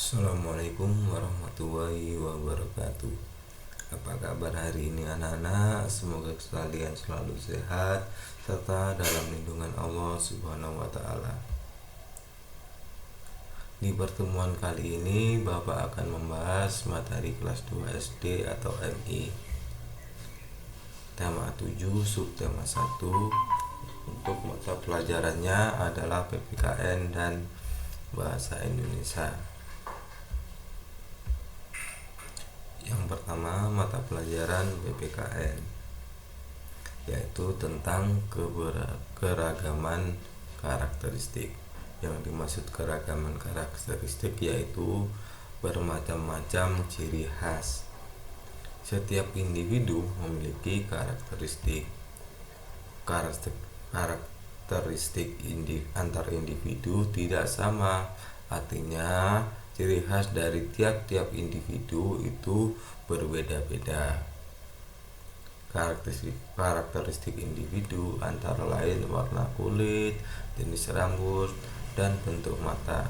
Assalamualaikum warahmatullahi wabarakatuh. Apa kabar hari ini anak-anak? Semoga kalian selalu sehat serta dalam lindungan Allah Subhanahu wa taala. Di pertemuan kali ini Bapak akan membahas materi kelas 2 SD atau MI. Tema 7 subtema 1. Untuk mata pelajarannya adalah PPKN dan Bahasa Indonesia. Yang pertama, mata pelajaran PPKN, yaitu tentang keragaman karakteristik. Yang dimaksud keragaman karakteristik yaitu bermacam-macam ciri khas. Setiap individu memiliki karakteristik antar individu tidak sama. Artinya ciri khas dari tiap-tiap individu itu berbeda-beda. Karakteristik individu antara lain warna kulit, jenis rambut, dan bentuk mata.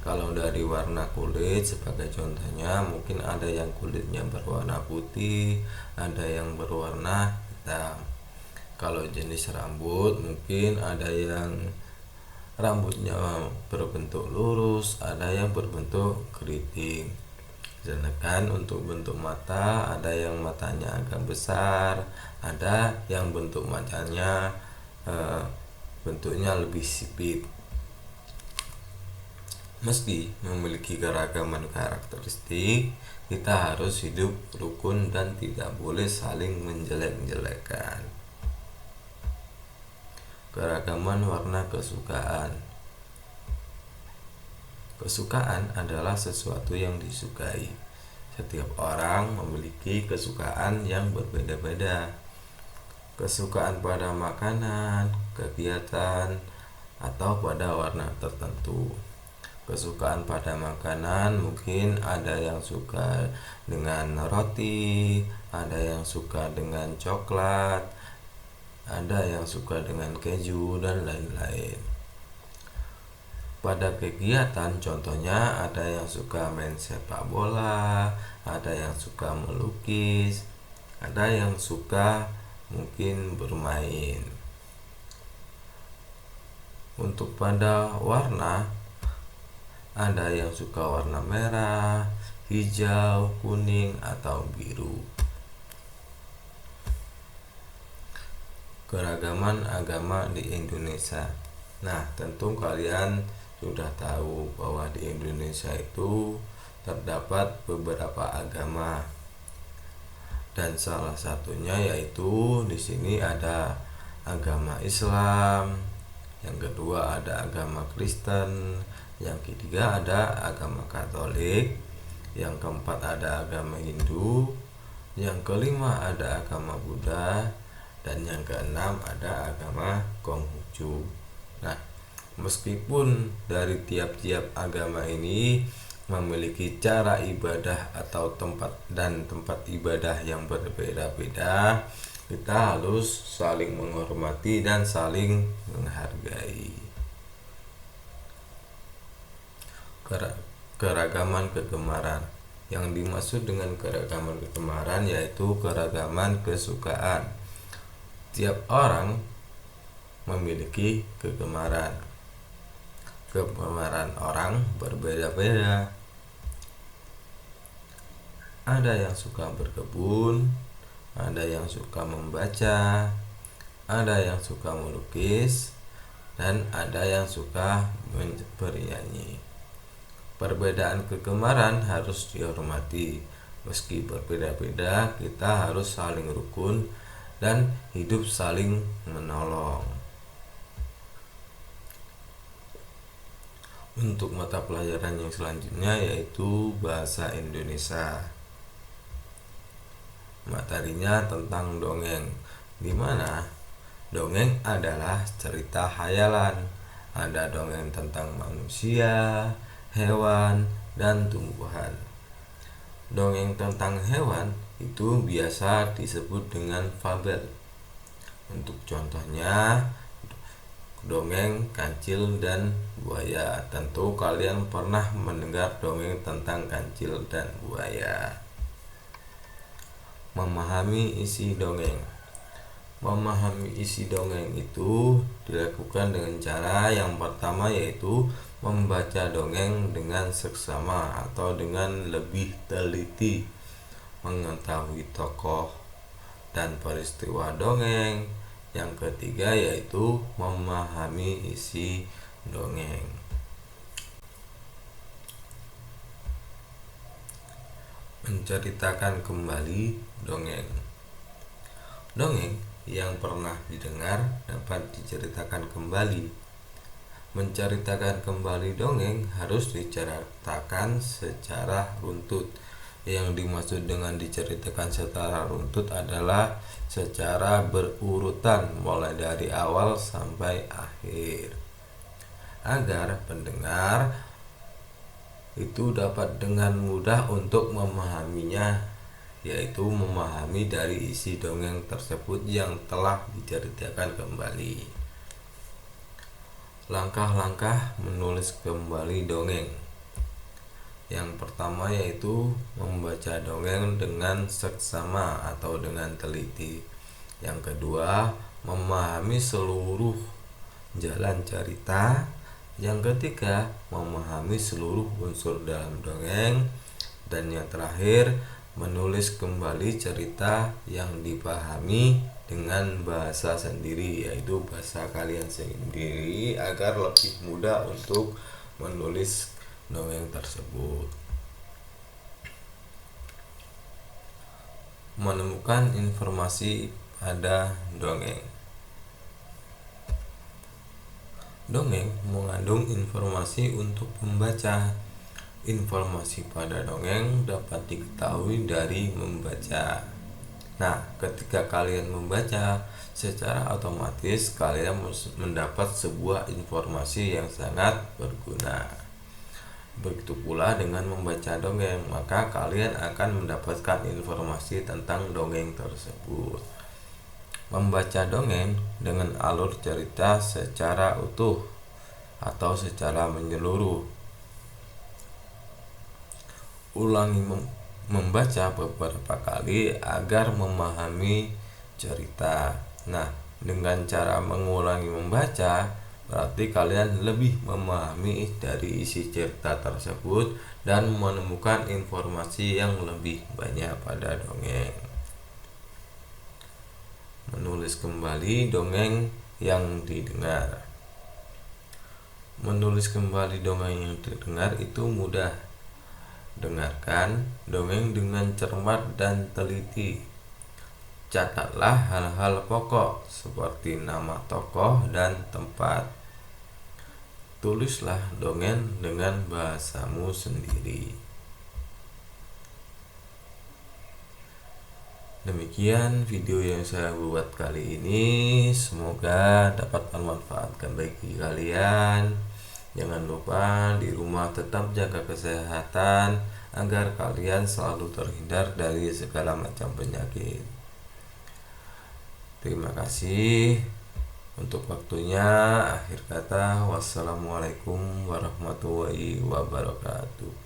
Kalau dari warna kulit sebagai contohnya, mungkin ada yang kulitnya berwarna putih, ada yang berwarna hitam. Kalau jenis rambut, mungkin ada yang rambutnya berbentuk lurus, ada yang berbentuk keriting. Sedangkan untuk bentuk mata, ada yang matanya agak besar, ada yang bentuk matanya bentuknya lebih sipit. Meski memiliki keragaman karakteristik, kita harus hidup rukun dan tidak boleh saling menjelek-jelekan. Keragaman warna kesukaan. Kesukaan adalah sesuatu yang disukai. Setiap orang memiliki kesukaan yang berbeda-beda. Kesukaan pada makanan, kegiatan, atau pada warna tertentu. Kesukaan pada makanan mungkin ada yang suka dengan roti, ada yang suka dengan coklat, ada yang suka dengan keju, dan lain-lain. Pada kegiatan contohnya ada yang suka main sepak bola, ada yang suka melukis, ada yang suka mungkin bermain. Untuk pada warna, ada yang suka warna merah, hijau, kuning, atau biru. Keragaman agama di Indonesia. Nah, tentu kalian sudah tahu bahwa di Indonesia itu terdapat beberapa agama, dan salah satunya yaitu di sini ada agama Islam, yang kedua ada agama Kristen, yang ketiga ada agama Katolik, yang keempat ada agama Hindu, yang kelima ada agama Buddha, dan yang keenam ada agama Konghucu. Nah, meskipun dari tiap-tiap agama ini memiliki cara ibadah atau tempat ibadah yang berbeda-beda, kita harus saling menghormati dan saling menghargai. Keragaman kegemaran. Yang dimaksud dengan keragaman kegemaran yaitu keragaman kesukaan. Tiap orang memiliki kegemaran. Kegemaran orang berbeda-beda. Ada yang suka berkebun, ada yang suka membaca, ada yang suka melukis, dan ada yang suka bernyanyi. Perbedaan kegemaran harus dihormati. Meski berbeda-beda, kita harus saling rukun dan hidup saling menolong. Untuk mata pelajaran yang selanjutnya yaitu Bahasa Indonesia. Materinya tentang dongeng, di mana dongeng adalah cerita khayalan. Ada dongeng tentang manusia, hewan, dan tumbuhan. Dongeng tentang hewan itu biasa disebut dengan fabel. Untuk contohnya, dongeng kancil dan buaya. Tentu kalian pernah mendengar dongeng tentang kancil dan buaya. Memahami isi dongeng. Memahami isi dongeng itu dilakukan dengan cara yang pertama, yaitu membaca dongeng dengan seksama atau dengan lebih teliti, mengetahui tokoh dan peristiwa dongeng. Yang ketiga yaitu memahami isi dongeng. Menceritakan kembali dongeng. Dongeng yang pernah didengar dapat diceritakan kembali. Menceritakan kembali dongeng harus diceritakan secara runtut. Yang dimaksud dengan diceritakan secara runtut adalah secara berurutan mulai dari awal sampai akhir, agar pendengar itu dapat dengan mudah untuk memahaminya, yaitu memahami dari isi dongeng tersebut yang telah diceritakan kembali. Langkah-langkah menulis kembali dongeng. Yang pertama yaitu membaca dongeng dengan seksama atau dengan teliti. Yang kedua, memahami seluruh jalan cerita. Yang ketiga, memahami seluruh unsur dalam dongeng. Dan yang terakhir, menulis kembali cerita yang dipahami dengan bahasa sendiri, yaitu bahasa kalian sendiri, agar lebih mudah untuk menulis dongeng tersebut. Menemukan informasi pada dongeng. Dongeng mengandung informasi untuk pembaca. Informasi pada dongeng dapat diketahui dari membaca. Nah, ketika kalian membaca, secara otomatis kalian mendapat sebuah informasi yang sangat berguna. Begitu pula dengan membaca dongeng, maka kalian akan mendapatkan informasi tentang dongeng tersebut. Membaca dongeng dengan alur cerita secara utuh atau secara menyeluruh. Ulangi membaca beberapa kali agar memahami cerita. Nah, dengan cara mengulangi membaca, berarti kalian lebih memahami dari isi cerita tersebut dan menemukan informasi yang lebih banyak pada dongeng. Menulis kembali dongeng yang didengar. Menulis kembali dongeng yang didengar itu mudah. Dengarkan dongeng dengan cermat dan teliti. Catatlah hal-hal pokok seperti nama tokoh dan tempat. Tulislah dongeng dengan bahasamu sendiri. Demikian video yang saya buat kali ini. Semoga dapat bermanfaatkan bagi kalian. Jangan lupa di rumah tetap jaga kesehatan agar kalian selalu terhindar dari segala macam penyakit. Terima kasih untuk waktunya. Akhir kata, wassalamualaikum warahmatullahi wabarakatuh.